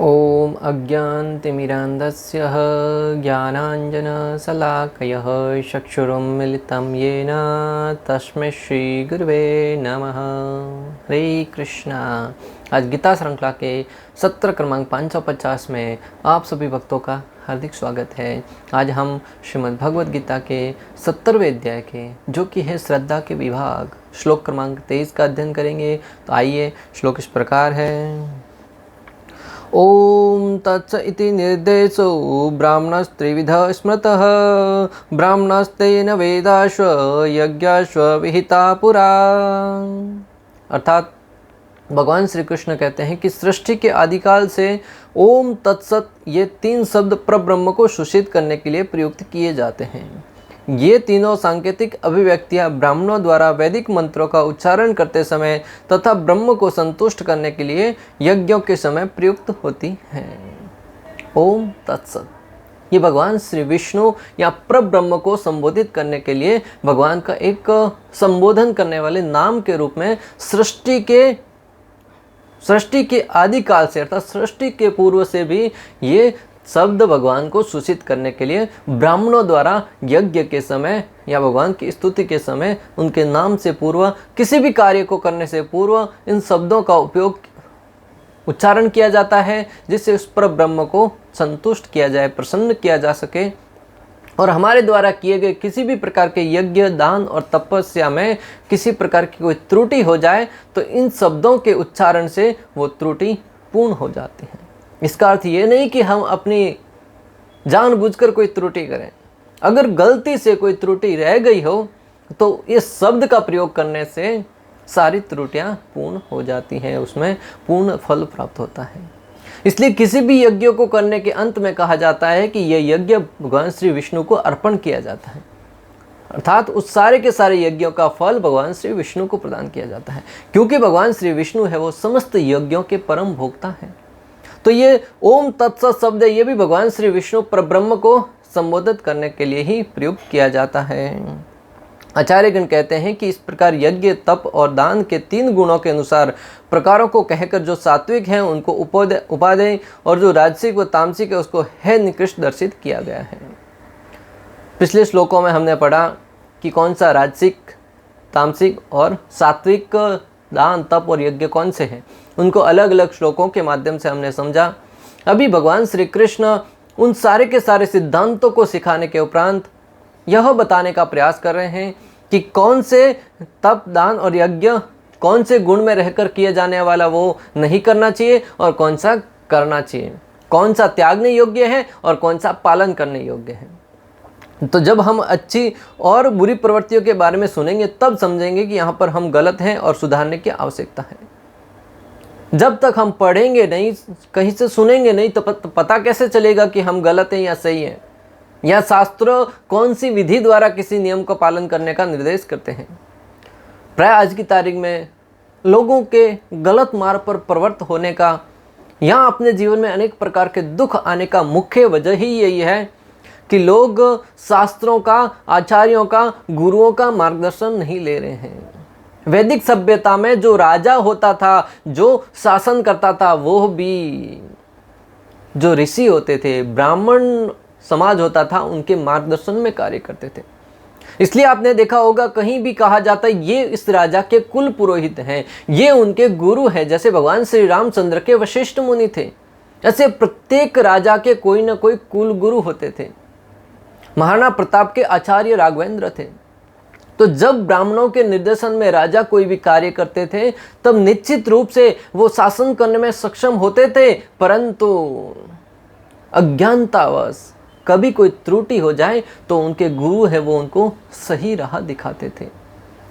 ॐ अज्ञानतिमिरान्धस्य ज्ञानाञ्जनशलाकयः चक्षुरुन्मिलितं येन तस्मै श्रीगुरुवे नमः। हरे कृष्णा। आज गीता श्रृंखला के सत्र क्रमांक 550 में आप सभी भक्तों का हार्दिक स्वागत है। आज हम श्रीमद् भगवद गीता के 70वें अध्याय के जो कि है श्रद्धा के विभाग श्लोक क्रमांक 23 का अध्ययन करेंगे। तो आइए, श्लोक इस प्रकार है। ओम तत्स इति निर्देशो ब्राह्मणस्त्रिविधः स्मृतः ब्राह्मणस्तेन वेदाश्व यज्ञाश्व विहिता पुरा। अर्थात भगवान श्री कृष्ण कहते हैं कि सृष्टि के आदिकाल से ओम तत्सत ये तीन शब्द परब्रह्म को सूचित करने के लिए प्रयुक्त किए जाते हैं। ये तीनों सांकेतिक अभिव्यक्तियां ब्राह्मणों द्वारा वैदिक मंत्रों का उच्चारण करते समय तथा ब्रह्म को संतुष्ट करने के लिए यज्ञों के समय प्रयुक्त होती हैं। ओम तत्सत ये भगवान श्री विष्णु या परब्रह्म को संबोधित करने के लिए भगवान का एक संबोधन करने वाले नाम के रूप में सृष्टि के आदिकाल से अर्थात सृष्टि के पूर्व से भी ये शब्द भगवान को सूचित करने के लिए ब्राह्मणों द्वारा यज्ञ के समय या भगवान की स्तुति के समय उनके नाम से पूर्व किसी भी कार्य को करने से पूर्व इन शब्दों का उच्चारण किया जाता है, जिससे उस पर ब्रह्म को संतुष्ट किया जाए, प्रसन्न किया जा सके। और हमारे द्वारा किए गए किसी भी प्रकार के यज्ञ, दान और तपस्या में किसी प्रकार की कोई त्रुटि हो जाए तो इन शब्दों के उच्चारण से वो त्रुटि पूर्ण हो जाती है। इसका अर्थ ये नहीं कि हम अपनी जानबूझकर कोई त्रुटि करें। अगर गलती से कोई त्रुटि रह गई हो तो इस शब्द का प्रयोग करने से सारी त्रुटियां पूर्ण हो जाती हैं, उसमें पूर्ण फल प्राप्त होता है। इसलिए किसी भी यज्ञ को करने के अंत में कहा जाता है कि यह यज्ञ भगवान श्री विष्णु को अर्पण किया जाता है, अर्थात उस सारे के सारे यज्ञों का फल भगवान श्री विष्णु को प्रदान किया जाता है, क्योंकि भगवान श्री विष्णु है वो समस्त यज्ञों के परम भोक्ता है। तो ये ओम तत्सत शब्द ये भी भगवान श्री विष्णु परब्रह्म को संबोधित करने के लिए ही प्रयुक्त किया जाता है। आचार्यगण कहते हैं कि इस प्रकार यज्ञ, तप और दान के तीन गुणों के अनुसार प्रकारों को कहकर जो सात्विक हैं उनको उपादेय और जो राजसिक व तामसिक है उसको है निकृष्ट दर्शित किया गया है। पिछले श्लोकों में हमने पढ़ा कि कौन सा राजसिक, तामसिक और सात्विक दान, तप और यज्ञ कौन से हैं, उनको अलग अलग श्लोकों के माध्यम से हमने समझा। अभी भगवान श्री कृष्ण उन सारे के सारे सिद्धांतों को सिखाने के उपरांत यह बताने का प्रयास कर रहे हैं कि कौन से तप, दान और यज्ञ कौन से गुण में रहकर किए जाने वाला वो नहीं करना चाहिए और कौन सा करना चाहिए, कौन सा त्यागने योग्य है और कौन सा पालन करने योग्य है। तो जब हम अच्छी और बुरी प्रवृत्तियों के बारे में सुनेंगे तब समझेंगे कि यहाँ पर हम गलत हैं और सुधारने की आवश्यकता है। जब तक हम पढ़ेंगे नहीं, कहीं से सुनेंगे नहीं, तो पता कैसे चलेगा कि हम गलत हैं या सही हैं, या शास्त्र कौन सी विधि द्वारा किसी नियम का पालन करने का निर्देश करते हैं। प्राय आज की तारीख में लोगों के गलत मार्ग पर प्रवृत्त होने का या अपने जीवन में अनेक प्रकार के दुख आने का मुख्य वजह ही यही है कि लोग शास्त्रों का, आचार्यों का, गुरुओं का मार्गदर्शन नहीं ले रहे हैं। वैदिक सभ्यता में जो राजा होता था, जो शासन करता था, वो भी जो ऋषि होते थे, ब्राह्मण समाज होता था, उनके मार्गदर्शन में कार्य करते थे। इसलिए आपने देखा होगा कहीं भी कहा जाता है ये इस राजा के कुल पुरोहित हैं, ये उनके गुरु हैं। जैसे भगवान श्री रामचंद्र के वशिष्ठ मुनि थे, ऐसे प्रत्येक राजा के कोई ना कोई कुल गुरु होते थे। महाराणा प्रताप के आचार्य राघवेंद्र थे। तो जब ब्राह्मणों के निर्देशन में राजा कोई भी कार्य करते थे तब निश्चित रूप से वो शासन करने में सक्षम होते थे, परंतु अज्ञानतावश कभी कोई त्रुटि हो जाए तो उनके गुरु है वो उनको सही राह दिखाते थे।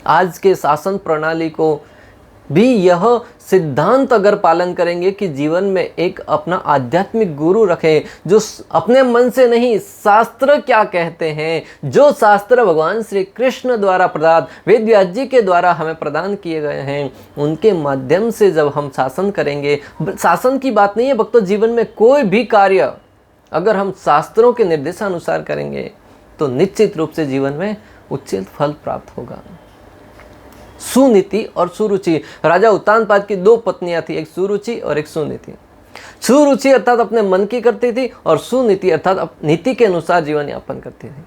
आज के शासन प्रणाली को भी यह सिद्धांत अगर पालन करेंगे कि जीवन में एक अपना आध्यात्मिक गुरु रखें, जो अपने मन से नहीं, शास्त्र क्या कहते हैं, जो शास्त्र भगवान श्री कृष्ण द्वारा प्रदान, वेद व्यास जी के द्वारा हमें प्रदान किए गए हैं, उनके माध्यम से जब हम शासन करेंगे, शासन की बात नहीं है भक्तों, जीवन में कोई भी कार्य अगर हम शास्त्रों के निर्देशानुसार करेंगे तो निश्चित रूप से जीवन में उचित फल प्राप्त होगा। सुनीति और सुरुचि। राजा उत्तानपाद की दो पत्नियां थी, एक सुरुचि और एक सुनीति। सुरुचि अर्थात अपने मन की करती थी और सुनीति अर्थात नीति के अनुसार जीवन यापन करती थी।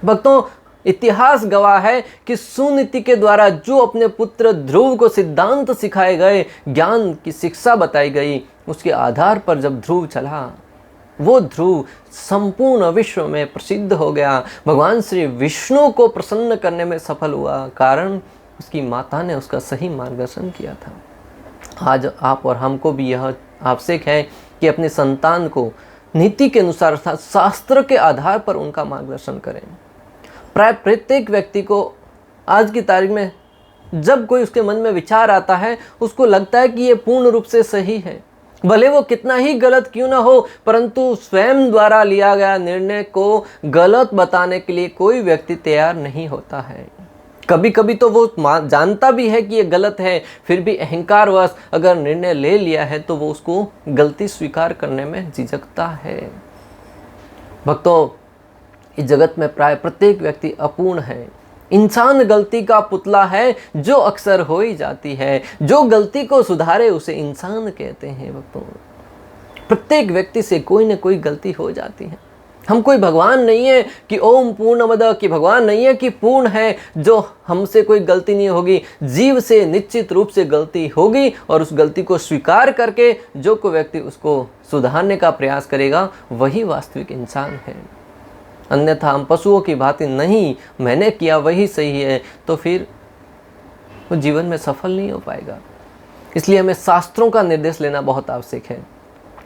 भक्तों, इतिहास गवाह है कि सुनीति के द्वारा जो अपने पुत्र ध्रुव को सिद्धांत सिखाए गए, ज्ञान की शिक्षा बताई गई, उसके आधार पर जब ध्रुव चला, वो ध्रुव संपूर्ण विश्व में प्रसिद्ध हो गया। भगवान श्री विष्णु को प्रसन्न करने में सफल हुआ, कारण उसकी माता ने उसका सही मार्गदर्शन किया था। आज आप और हमको भी यह आवश्यक है कि अपने संतान को नीति के अनुसार अर्थात शास्त्र के आधार पर उनका मार्गदर्शन करें। प्राय प्रत्येक व्यक्ति को आज की तारीख में जब कोई उसके मन में विचार आता है, उसको लगता है कि ये पूर्ण रूप से सही है, भले वो कितना ही गलत क्यों ना हो, परंतु स्वयं द्वारा लिया गया निर्णय को गलत बताने के लिए कोई व्यक्ति तैयार नहीं होता है। कभी कभी तो वो जानता भी है कि ये गलत है, फिर भी अहंकारवश अगर निर्णय ले लिया है तो वो उसको गलती स्वीकार करने में झिझकता है। भक्तों, इस जगत में प्राय प्रत्येक व्यक्ति अपूर्ण है। इंसान गलती का पुतला है जो अक्सर हो ही जाती है। जो गलती को सुधारे उसे इंसान कहते हैं। भक्तों, प्रत्येक व्यक्ति से कोई न कोई गलती हो जाती है। हम कोई भगवान नहीं है कि ओम पूर्णमद, कि भगवान नहीं है कि पूर्ण है जो हमसे कोई गलती नहीं होगी। जीव से निश्चित रूप से गलती होगी और उस गलती को स्वीकार करके जो कोई व्यक्ति उसको सुधारने का प्रयास करेगा वही वास्तविक इंसान है। अन्यथा हम पशुओं की भांति नहीं, मैंने किया वही सही है, तो फिर वो जीवन में सफल नहीं हो पाएगा। इसलिए हमें शास्त्रों का निर्देश लेना बहुत आवश्यक है,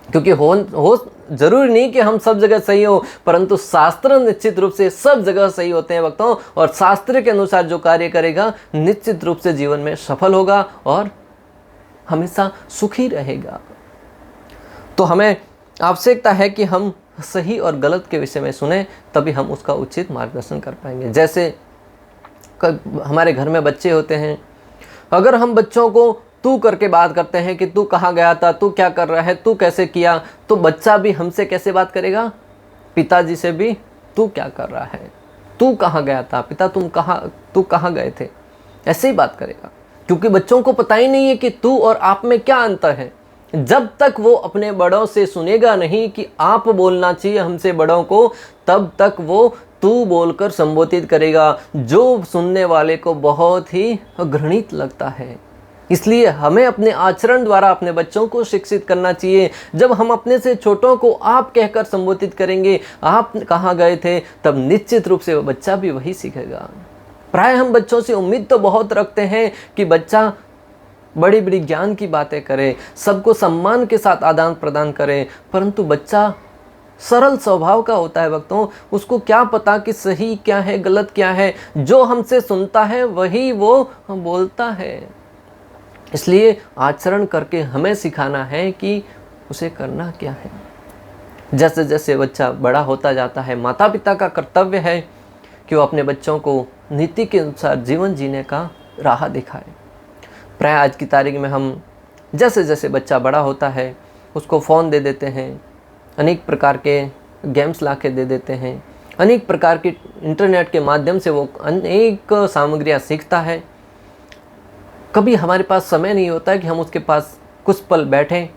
क्योंकि हो जरूरी नहीं कि हम सब जगह सही हो, परंतु शास्त्र निश्चित रूप से सब जगह सही होते हैं भक्तों, और शास्त्र के अनुसार जो कार्य करेगा निश्चित रूप से जीवन में सफल होगा और हमेशा सुखी रहेगा। तो हमें आवश्यकता है कि हम सही और गलत के विषय में सुने, तभी हम उसका उचित मार्गदर्शन कर पाएंगे। जैसे हमारे घर में बच्चे होते हैं, अगर हम बच्चों को तू करके बात करते हैं कि तू कहाँ गया था, तू क्या कर रहा है, तू कैसे किया, तो बच्चा भी हमसे कैसे बात करेगा? पिताजी से भी तू क्या कर रहा है, तू कहाँ गया था, पिता तू कहाँ गए थे, ऐसे ही बात करेगा। क्योंकि बच्चों को पता ही नहीं है कि तू और आप में क्या अंतर है। जब तक वो अपने बड़ों से सुनेगा नहीं कि आप बोलना चाहिए हमसे बड़ों को, तब तक वो तू बोलकर संबोधित करेगा, जो सुनने वाले को बहुत ही घृणित लगता है। इसलिए हमें अपने आचरण द्वारा अपने बच्चों को शिक्षित करना चाहिए। जब हम अपने से छोटों को आप कहकर संबोधित करेंगे, आप कहाँ गए थे, तब निश्चित रूप से वो बच्चा भी वही सीखेगा। प्राय हम बच्चों से उम्मीद तो बहुत रखते हैं कि बच्चा बड़ी बड़ी ज्ञान की बातें करे, सबको सम्मान के साथ आदान प्रदान करे, परंतु बच्चा सरल स्वभाव का होता है भक्तों। उसको क्या पता कि सही क्या है, गलत क्या है। जो हमसे सुनता है वही वो बोलता है। इसलिए आचरण करके हमें सिखाना है कि उसे करना क्या है। जैसे जैसे बच्चा बड़ा होता जाता है, माता पिता का कर्तव्य है कि वो अपने बच्चों को नीति के अनुसार जीवन जीने का राह दिखाए। प्राय आज की तारीख में हम जैसे जैसे बच्चा बड़ा होता है उसको फ़ोन दे देते हैं, अनेक प्रकार के गेम्स ला के दे देते हैं, अनेक प्रकार की इंटरनेट के माध्यम से वो अनेक सामग्रियाँ सीखता है। कभी हमारे पास समय नहीं होता है कि हम उसके पास कुछ पल बैठें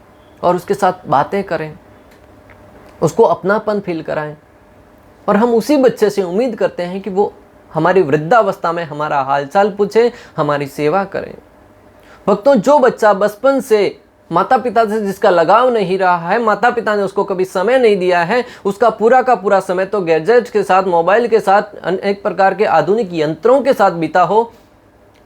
और उसके साथ बातें करें, उसको अपनापन फील कराएं। और हम उसी बच्चे से उम्मीद करते हैं कि वो हमारी वृद्धावस्था में हमारा हालचाल पूछे, हमारी सेवा करें। भक्तों, जो बच्चा बचपन से माता पिता से जिसका लगाव नहीं रहा है, माता पिता ने उसको कभी समय नहीं दिया है, उसका पूरा का पूरा समय तो गैजेट के साथ, मोबाइल के साथ, अनेक प्रकार के आधुनिक यंत्रों के साथ बीता हो,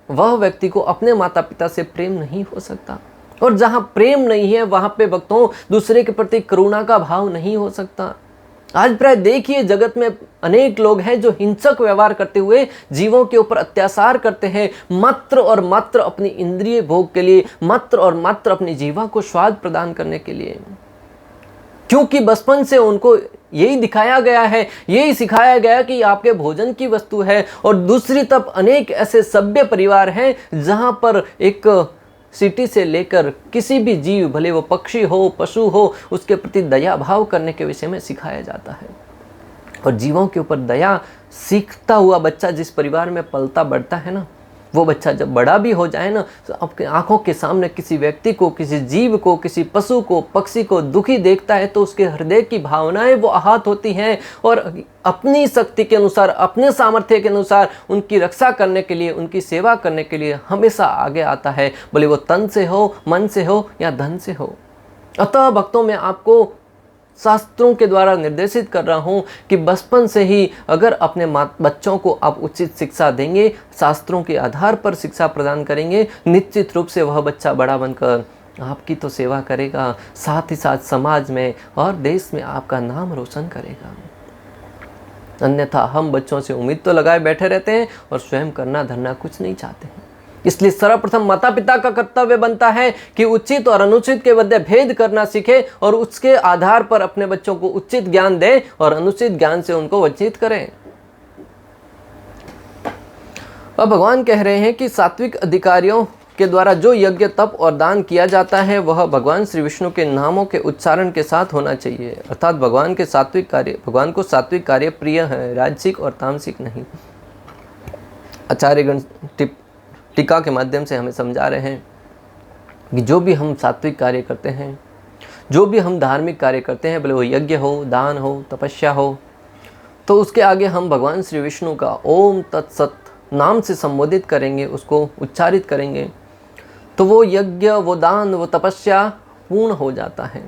वह व्यक्ति को अपने माता पिता से प्रेम नहीं हो सकता। और जहाँ प्रेम नहीं है वहाँ पे भक्तों दूसरे के प्रति करुणा का भाव नहीं हो सकता। आज प्राय देखिए जगत में अनेक लोग हैं जो हिंसक व्यवहार करते हुए जीवों के ऊपर अत्याचार करते हैं, मात्र और मात्र अपनी इंद्रिय भोग के लिए, मात्र और मात्र अपनी जीवा को स्वाद प्रदान करने के लिए। क्योंकि बचपन से उनको यही दिखाया गया है, यही सिखाया गया कि आपके भोजन की वस्तु है। और दूसरी तरफ अनेक ऐसे सभ्य परिवार हैं जहां पर एक सिटी से लेकर किसी भी जीव, भले वो पक्षी हो, पशु हो, उसके प्रति दया भाव करने के विषय में सिखाया जाता है। और जीवों के ऊपर दया सीखता हुआ बच्चा जिस परिवार में पलता बढ़ता है ना, वो बच्चा जब बड़ा भी हो जाए ना, तो आपकी आंखों के सामने किसी व्यक्ति को, किसी जीव को, किसी पशु को, पक्षी को दुखी देखता है तो उसके हृदय की भावनाएं वो आहत होती हैं और अपनी शक्ति के अनुसार, अपने सामर्थ्य के अनुसार उनकी रक्षा करने के लिए, उनकी सेवा करने के लिए हमेशा आगे आता है, भले वो तन से हो, मन से हो या धन से हो। अतः भक्तों, मैं आपको शास्त्रों के द्वारा निर्देशित कर रहा हूँ कि बचपन से ही अगर अपने बच्चों को आप उचित शिक्षा देंगे, शास्त्रों के आधार पर शिक्षा प्रदान करेंगे, निश्चित रूप से वह बच्चा बड़ा बनकर आपकी तो सेवा करेगा, साथ ही साथ समाज में और देश में आपका नाम रोशन करेगा। अन्यथा हम बच्चों से उम्मीद तो लगाए बैठे रहते हैं और स्वयं करना धरना कुछ नहीं चाहते हैं। इसलिए सर्वप्रथम माता पिता का कर्तव्य बनता है कि उचित और अनुचित के मध्य भेद करना सीखे और उसके आधार पर अपने बच्चों को उचित ज्ञान दें और अनुचित ज्ञान से उनको वंचित करें। अब भगवान कह रहे हैं कि सात्विक अधिकारियों के द्वारा जो यज्ञ, तप और दान किया जाता है वह भगवान श्री विष्णु के नामों के उच्चारण के साथ होना चाहिए। अर्थात भगवान को सात्विक कार्य प्रिय है, राजसिक और तामसिक नहीं। आचार्यगण टीका के माध्यम से हमें समझा रहे हैं कि जो भी हम सात्विक कार्य करते हैं, जो भी हम धार्मिक कार्य करते हैं, भले वो यज्ञ हो, दान हो, तपस्या हो, तो उसके आगे हम भगवान श्री विष्णु का ओम तत्सत नाम से संबोधित करेंगे, उसको उच्चारित करेंगे, तो वो यज्ञ, वो दान, वो तपस्या पूर्ण हो जाता है।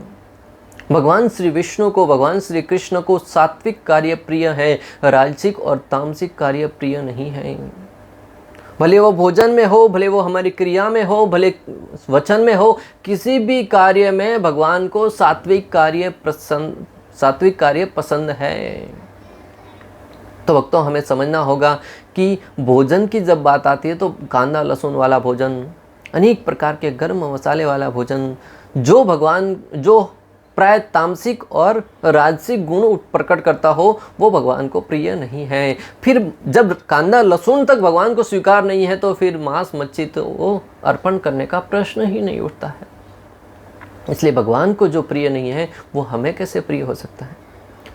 भगवान श्री विष्णु को, भगवान श्री कृष्ण को सात्विक कार्य प्रिय है, राजसिक और तामसिक कार्य प्रिय नहीं है। भले वो भोजन में हो, भले वो हमारी क्रिया में हो, भले वचन में हो, किसी भी कार्य में भगवान को सात्विक कार्य पसंद है। तो भक्तों, हमें समझना होगा कि भोजन की जब बात आती है तो कांदा लहसुन वाला भोजन, अनेक प्रकार के गर्म मसाले वाला भोजन, जो प्राय तामसिक और राजसिक गुण प्रकट करता हो, वो भगवान को प्रिय नहीं है। फिर जब कांदा लहसुन तक भगवान को स्वीकार नहीं है तो फिर मांस मच्छी तो वो अर्पण करने का प्रश्न ही नहीं उठता है। इसलिए भगवान को जो प्रिय नहीं है वो हमें कैसे प्रिय हो सकता है।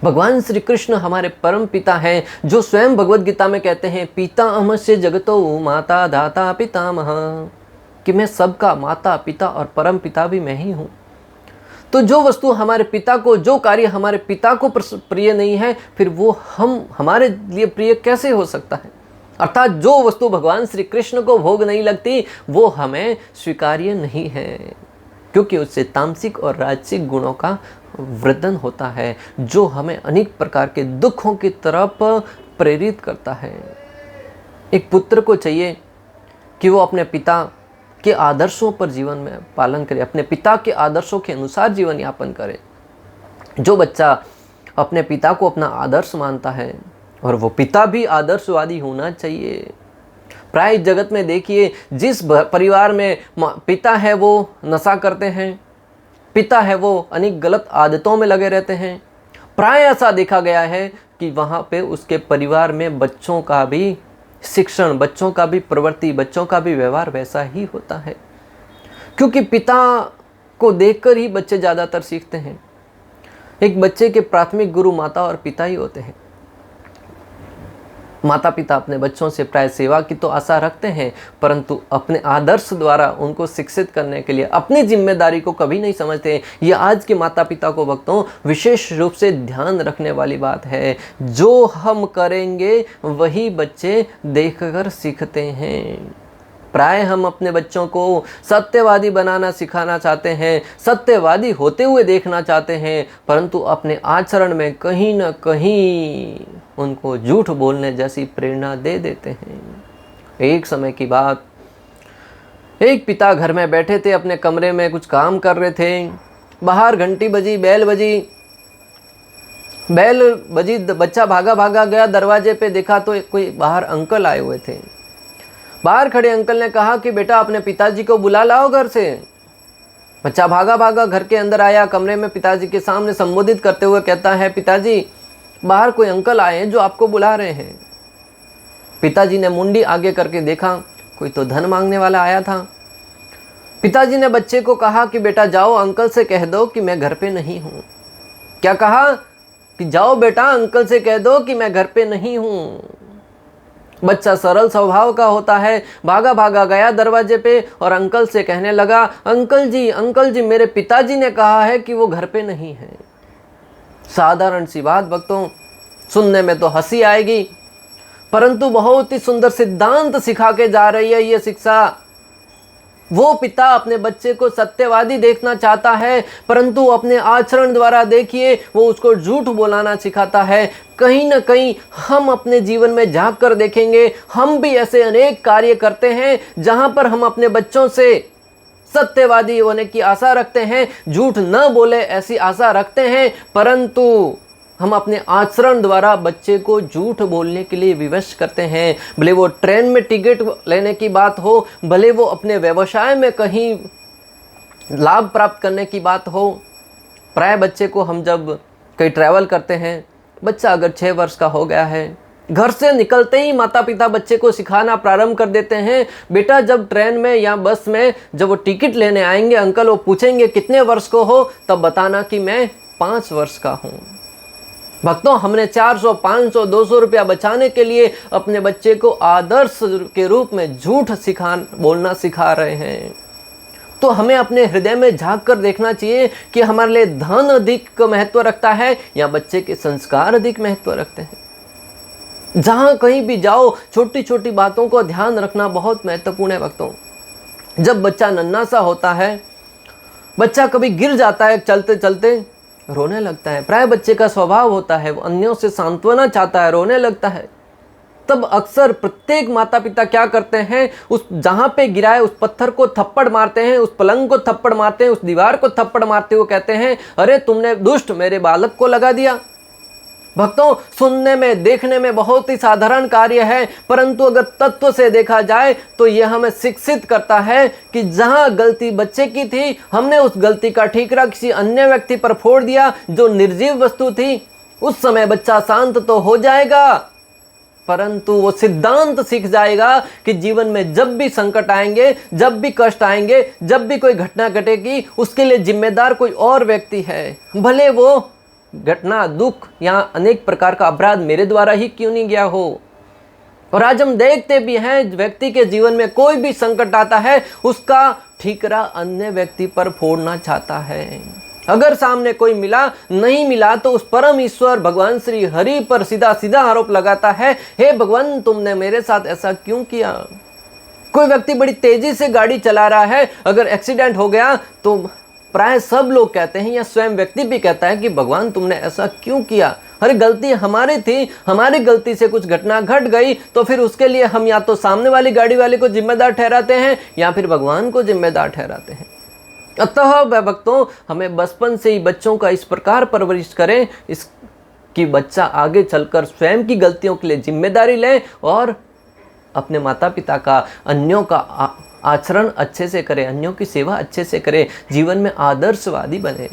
भगवान श्री कृष्ण हमारे परम पिता हैं, जो स्वयं भगवद गीता में कहते हैं, पिता अमस्य जगतो माता धाता पितामह, कि मैं सबका माता पिता और परम पिता भी मैं ही हूँ। तो जो वस्तु हमारे पिता को, जो कार्य हमारे पिता को प्रिय नहीं है, फिर वो हमारे लिए प्रिय कैसे हो सकता है। अर्थात जो वस्तु भगवान श्री कृष्ण को भोग नहीं लगती वो हमें स्वीकार्य नहीं है, क्योंकि उससे तामसिक और राजसिक गुणों का वृद्धन होता है, जो हमें अनेक प्रकार के दुखों की तरफ प्रेरित करता है। एक पुत्र को चाहिए कि वो अपने पिता के आदर्शों पर जीवन में पालन करे, अपने पिता के आदर्शों के अनुसार जीवन यापन करे। जो बच्चा अपने पिता को अपना आदर्श मानता है, और वो पिता भी आदर्शवादी होना चाहिए। प्राय जगत में देखिए, जिस परिवार में पिता है वो नशा करते हैं, पिता है वो अनेक गलत आदतों में लगे रहते हैं, प्राय ऐसा देखा गया है कि वहाँ पे उसके परिवार में बच्चों का भी शिक्षण, बच्चों का भी प्रवृत्ति, बच्चों का भी व्यवहार वैसा ही होता है, क्योंकि पिता को देखकर ही बच्चे ज़्यादातर सीखते हैं। एक बच्चे के प्राथमिक गुरु माता और पिता ही होते हैं। माता पिता अपने बच्चों से प्राय सेवा की तो आशा रखते हैं, परंतु अपने आदर्श द्वारा उनको शिक्षित करने के लिए अपनी जिम्मेदारी को कभी नहीं समझते। ये आज के माता पिता को भक्तों विशेष रूप से ध्यान रखने वाली बात है। जो हम करेंगे वही बच्चे देखकर सीखते हैं। प्राय हम अपने बच्चों को सत्यवादी बनाना सिखाना चाहते हैं, सत्यवादी होते हुए देखना चाहते हैं, परंतु अपने आचरण में कहीं न कहीं उनको झूठ बोलने जैसी प्रेरणा दे देते हैं। एक समय की बात, एक पिता घर में बैठे थे, अपने कमरे में कुछ काम कर रहे थे। बाहर घंटी बजी, बैल बजी, बच्चा भागा भागा गया, दरवाजे पे देखा तो कोई बाहर अंकल आए हुए थे। बाहर खड़े अंकल ने कहा कि बेटा अपने पिताजी को बुला लाओ घर से। बच्चा भागा भागा घर के अंदर आया, कमरे में पिताजी के सामने संबोधित करते हुए कहता है, पिताजी बाहर कोई अंकल आए हैं जो आपको बुला रहे हैं। पिताजी ने मुंडी आगे करके देखा, कोई तो धन मांगने वाला आया था। पिताजी ने बच्चे को कहा कि बेटा जाओ अंकल से कह दो कि मैं घर पे नहीं हूँ। क्या कहा कि जाओ बेटा अंकल से कह दो कि मैं घर पे नहीं हूँ। बच्चा सरल स्वभाव का होता है। भागा भागा गया दरवाजे पे और अंकल से कहने लगा, अंकल जी मेरे पिताजी ने कहा है कि वो घर पे नहीं है। साधारण सी बात भक्तों, सुनने में तो हंसी आएगी, परंतु बहुत ही सुंदर सिद्धांत सिखा के जा रही है ये शिक्षा। वो पिता अपने बच्चे को सत्यवादी देखना चाहता है, परंतु अपने आचरण द्वारा देखिए वो उसको झूठ बोलाना सिखाता है। कहीं ना कहीं हम अपने जीवन में झांक कर देखेंगे, हम भी ऐसे अनेक कार्य करते हैं जहां पर हम अपने बच्चों से सत्यवादी होने की आशा रखते हैं, झूठ न बोले ऐसी आशा रखते हैं, परंतु हम अपने आचरण द्वारा बच्चे को झूठ बोलने के लिए विवश करते हैं। भले वो ट्रेन में टिकट लेने की बात हो, भले वो अपने व्यवसाय में कहीं लाभ प्राप्त करने की बात हो। प्राय बच्चे को हम जब कहीं ट्रैवल करते हैं, बच्चा अगर 6 वर्ष का हो गया है, घर से निकलते ही माता पिता बच्चे को सिखाना प्रारंभ कर देते हैं, बेटा जब ट्रेन में या बस में जब वो टिकट लेने आएंगे, अंकल वो पूछेंगे कितने वर्ष को हो, तब बताना कि मैं 5 वर्ष का हूँ। भक्तों, हमने 400, 500, 200 रुपया बचाने के लिए अपने बच्चे को आदर्श के रूप में झूठ बोलना सिखा रहे हैं। तो हमें अपने हृदय में झांक कर देखना चाहिए कि हमारे लिए धन अधिक महत्व रखता है या बच्चे के संस्कार अधिक महत्व रखते हैं। जहां कहीं भी जाओ, छोटी छोटी बातों को ध्यान रखना बहुत महत्वपूर्ण है भक्तों। जब बच्चा नन्हा सा होता है, बच्चा कभी गिर जाता है, चलते चलते रोने लगता है। प्राय बच्चे का स्वभाव होता है, वो अन्यों से सांत्वना चाहता है, रोने लगता है। तब अक्सर प्रत्येक माता पिता क्या करते हैं, उस जहां पे गिरा है उस पत्थर को थप्पड़ मारते हैं, उस पलंग को थप्पड़ मारते हैं, उस दीवार को थप्पड़ मारते हुए कहते हैं, अरे तुमने दुष्ट मेरे बालक को लगा दिया। भक्तों, सुनने में देखने में बहुत ही साधारण कार्य है, परंतु अगर तत्व से देखा जाए तो यह हमें शिक्षित करता है कि जहां गलती बच्चे की थी, हमने उस गलती का ठीकरा किसी अन्य व्यक्ति पर फोड़ दिया जो निर्जीव वस्तु थी। उस समय बच्चा शांत तो हो जाएगा, परंतु वो सिद्धांत सीख जाएगा कि जीवन में जब भी संकट आएंगे, जब भी कष्ट आएंगे, जब भी कोई घटना घटेगी, उसके लिए जिम्मेदार कोई और व्यक्ति है। भले वो घटना, दुख या अनेक प्रकार का अपराध मेरे द्वारा ही क्यों नहीं गया हो। और आज हम देखते भी हैं, व्यक्ति के जीवन में कोई भी संकट आता है, उसका ठीकरा अन्य व्यक्ति पर फोड़ना चाहता है। अगर सामने कोई मिला, नहीं मिला तो उस परम ईश्वर भगवान श्री हरि पर सीधा सीधा आरोप लगाता है, हे भगवान तुमने मेरे साथ ऐसा क्यों किया। कोई व्यक्ति बड़ी तेजी से गाड़ी चला रहा है, अगर एक्सीडेंट हो गया तो प्राय सब लोग कहते हैं या स्वयं व्यक्ति भी कहता है कि भगवान तुमने ऐसा क्यों किया। अरे गलती हमारी थी, हमारी गलती से कुछ घटना घट गई तो फिर उसके लिए हम या तो सामने वाली गाड़ी वाले को जिम्मेदार ठहराते हैं या फिर भगवान को जिम्मेदार ठहराते हैं। अतः भक्तों, हमें बचपन से ही बच्चों का इस प्रकार परवरिश करें कि बच्चा आगे चलकर स्वयं की गलतियों के लिए जिम्मेदारी ले और अपने माता पिता का, अन्यों का आचरण अच्छे से करे, अन्यों की सेवा अच्छे से करे, जीवन में आदर्शवादी बने।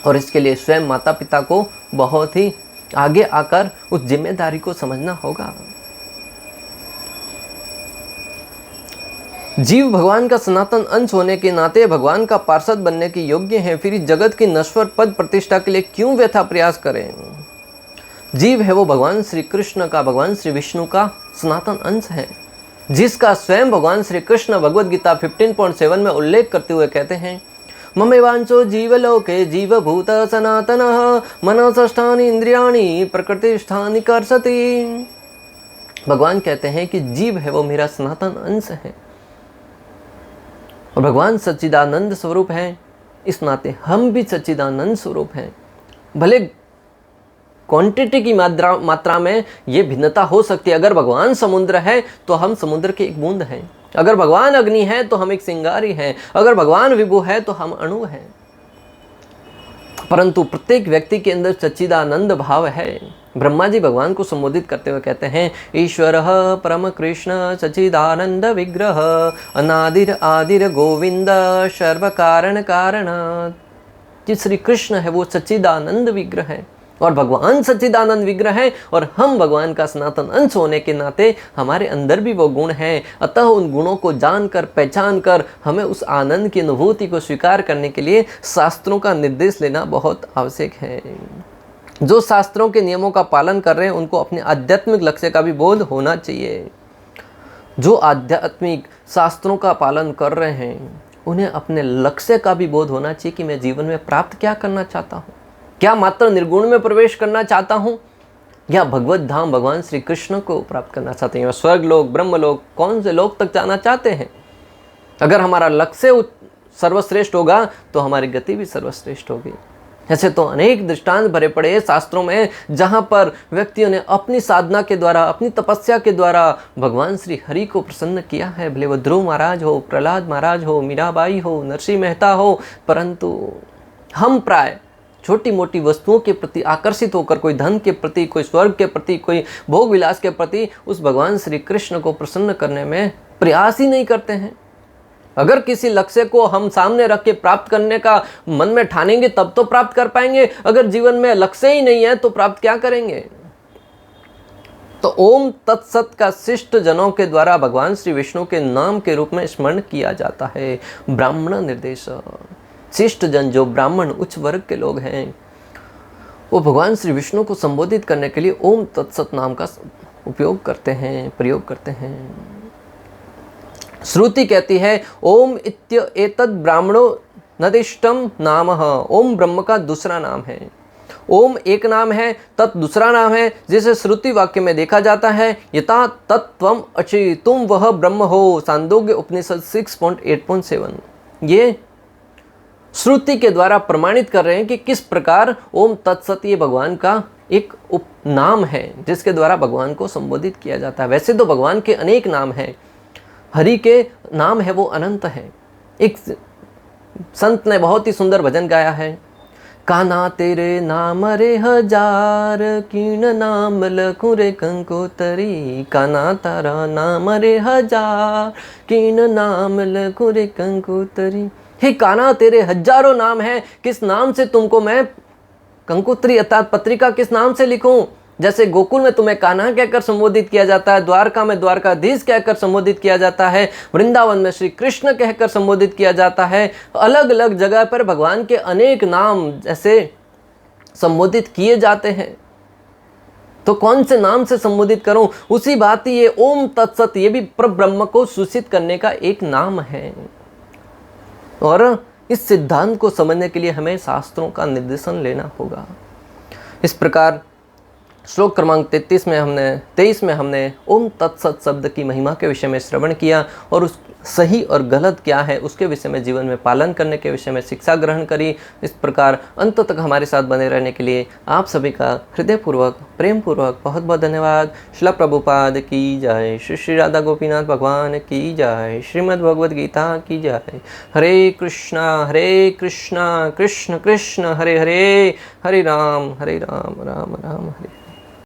और इसके लिए स्वयं माता पिता को बहुत ही आगे आकर उस जिम्मेदारी को समझना होगा। जीव भगवान का सनातन अंश होने के नाते भगवान का पार्षद बनने के योग्य हैं, फिर इस जगत की नश्वर पद प्रतिष्ठा के लिए क्यों व्यथा प्रयास करें। जीव है वो भगवान श्री कृष्ण का, भगवान श्री विष्णु का सनातन अंश है, जिसका स्वयं भगवान श्री कृष्ण भगवद गीता 15.7 में उल्लेख करते हुए कहते हैं, ममेवांचो जीवलोके जीवभूत सनातनः मनसष्ठानि इंद्रियाणि प्रकृतिष्ठानि कर्षति। भगवान कहते हैं कि जीव है वो मेरा सनातन अंश है और भगवान सच्चिदानंद स्वरूप है, इस नाते हम भी सच्चिदानंद स्वरूप हैं। भले क्वांटिटी की मात्रा में ये भिन्नता हो सकती है। अगर भगवान समुद्र है तो हम समुद्र की एक बूंद हैं, अगर भगवान अग्नि है तो हम एक चिंगारी हैं, अगर भगवान विभु है तो हम अणु हैं। परंतु प्रत्येक व्यक्ति के अंदर सच्चिदानंद भाव है। ब्रह्मा जी भगवान को संबोधित करते हुए कहते हैं, ईश्वरः परम कृष्ण सच्चिदानंद विग्रह अनादिर आदिर गोविंद सर्व कारण कारण। कि श्री कृष्ण है वो सच्चिदानंद विग्रह है और भगवान सच्चिदानंद विग्रह है और हम भगवान का सनातन अंश होने के नाते हमारे अंदर भी वो गुण हैं। अतः उन गुणों को जानकर, पहचान कर हमें उस आनंद की अनुभूति को स्वीकार करने के लिए शास्त्रों का निर्देश लेना बहुत आवश्यक है। जो शास्त्रों के नियमों का पालन कर रहे हैं उनको अपने आध्यात्मिक लक्ष्य का भी बोध होना चाहिए। जो आध्यात्मिक शास्त्रों का पालन कर रहे हैं उन्हें अपने लक्ष्य का भी बोध होना चाहिए कि मैं जीवन में प्राप्त क्या करना चाहता हूँ। क्या मात्र निर्गुण में प्रवेश करना चाहता हूँ या भगवत धाम भगवान श्री कृष्ण को प्राप्त करना चाहते हैं, या स्वर्ग लोक, ब्रह्म लोक, कौन से लोक तक जाना चाहते हैं। अगर हमारा लक्ष्य सर्वश्रेष्ठ होगा तो हमारी गति भी सर्वश्रेष्ठ होगी। ऐसे तो अनेक दृष्टांत भरे पड़े शास्त्रों में जहाँ पर व्यक्तियों ने अपनी साधना के द्वारा, अपनी तपस्या के द्वारा भगवान श्री हरि को प्रसन्न किया है। भले वो ध्रुव महाराज हो, प्रहलाद महाराज हो, मीराबाई हो, नरसिंह मेहता हो, परंतु हम प्राय छोटी मोटी वस्तुओं के प्रति आकर्षित होकर, कोई धन के प्रति, कोई स्वर्ग के प्रति, कोई भोग विलास के प्रति, उस भगवान श्री कृष्ण को प्रसन्न करने में प्रयास ही नहीं करते हैं। अगर किसी लक्ष्य को हम सामने रख के प्राप्त करने का मन में ठानेंगे तब तो प्राप्त कर पाएंगे। अगर जीवन में लक्ष्य ही नहीं है तो प्राप्त क्या करेंगे। तो ओम तत्सत का शिष्ट जनों के द्वारा भगवान श्री विष्णु के नाम के रूप में स्मरण किया जाता है। ब्राह्मण निर्देश, शिष्ट जन जो ब्राह्मण उच्च वर्ग के लोग हैं वो भगवान श्री विष्णु को संबोधित करने के लिए ओम तत्सत नाम का उपयोग करते हैं, प्रयोग करते हैं। श्रुति कहती है ओम इत्य एतद ब्राह्मणो नदिष्टम नामः। ओम ब्रह्म का दूसरा नाम है। ओम एक नाम है, तत् दूसरा नाम है, जिसे श्रुति वाक्य में देखा जाता है यथा तत्त्वम अचि, तुम वह ब्रह्म हो। छांदोग्य उपनिषद 6.8.7। ये श्रुति के द्वारा प्रमाणित कर रहे हैं कि किस प्रकार ओम तत्सत ये भगवान का एक उपनाम है जिसके द्वारा भगवान को संबोधित किया जाता है। वैसे तो भगवान के अनेक नाम हैं, हरि के नाम है वो अनंत है। एक संत ने बहुत ही सुंदर भजन गाया है, काना तेरे नाम रे हजार, कीण नाम लखु रे कंकोतरी। काना तारा नाम रे हजार, कीण नाम लखु रे कंकोतरी। हे काना तेरे हजारों नाम हैं, किस नाम से तुमको मैं कंकोत्री अर्थात पत्रिका किस नाम से लिखूं। जैसे गोकुल में तुम्हें कान्हा कहकर संबोधित किया जाता है, द्वारका में द्वारकाधीश कहकर संबोधित किया जाता है, वृंदावन में श्री कृष्ण कहकर संबोधित किया जाता है। अलग अलग जगह पर भगवान के अनेक नाम जैसे संबोधित किए जाते हैं, तो कौन से नाम से संबोधित करूं। उसी बात ये ओम तत्सत ये भी परब्रह्म को सूचित करने का एक नाम है। और इस सिद्धांत को समझने के लिए हमें शास्त्रों का निर्देशन लेना होगा। इस प्रकार श्लोक क्रमांक 23 में हमने ओम तत्सत शब्द की महिमा के विषय में श्रवण किया और उस सही और गलत क्या है उसके विषय में, जीवन में पालन करने के विषय में शिक्षा ग्रहण करी। इस प्रकार अंत तक हमारे साथ बने रहने के लिए आप सभी का हृदयपूर्वक, प्रेम पूर्वक बहुत बहुत धन्यवाद। श्रील प्रभुपाद की जय, श्री श्री राधा गोपीनाथ भगवान की जय, श्रीमद् भगवद गीता की जय। हरे कृष्णा कृष्ण कृष्ण हरे हरे, हरे राम राम राम हरे।